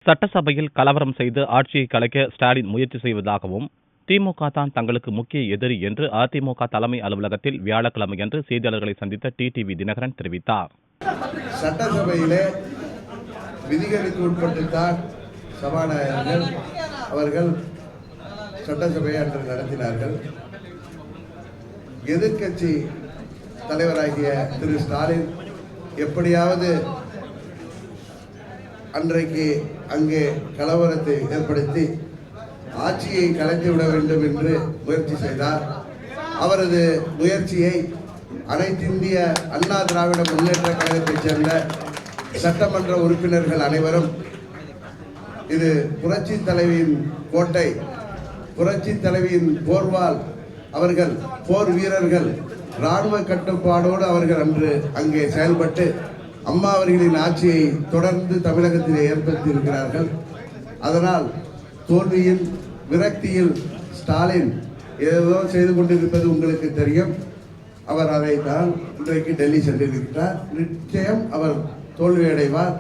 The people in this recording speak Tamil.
சட்டசபையில் கலவரம் செய்து ஆட்சியை கலைக்க ஸ்டாலின் முயற்சி செய்வதாகவும், திமுக தான் தங்களுக்கு முக்கிய எதிரி என்று அதிமுக தலைமை அலுவலகத்தில் வியாழக்கிழமையன்று செய்தியாளர்களை சந்தித்த டிடிவி தினகரன் தெரிவித்தார். சட்டசபையிலே விதிகளுக்கு உட்பட்டுத்தான் சபாநாயகர்கள் அவர்கள் சட்டசபையை அன்று நடத்தினார்கள். எதிர்க்கட்சி தலைவராகிய திரு ஸ்டாலின் எப்படியாவது அன்றைக்கு அங்கே கலவரத்தை ஏற்படுத்தி ஆட்சியை கலைத்துவிட வேண்டும் என்று முயற்சி செய்தார். அவரது முயற்சியை அனைத்திந்திய அண்ணா திராவிட முன்னேற்ற கழகத்தைச் சேர்ந்த சட்டமன்ற உறுப்பினர்கள் அனைவரும், இது புரட்சி தலைவியின் கோட்டை, புரட்சி தலைவியின் போர்வால், அவர்கள் போர் வீரர்கள், இராணுவ கட்டுப்பாடோடு அவர்கள் அன்று அங்கே செயல்பட்டு அம்மா அவர்களின் ஆட்சியை தொடர்ந்து தமிழகத்திலே ஏற்படுத்தி இருக்கிறார்கள். அதனால் தோல்வியில் விரக்தியில் ஸ்டாலின் ஏதோ செய்து கொண்டிருப்பது உங்களுக்கு தெரியும். அவர் அதைத்தான் இன்றைக்கு டெல்லி சென்றிருக்கிறார். நிச்சயம் அவர் தோல்வியடைவார்.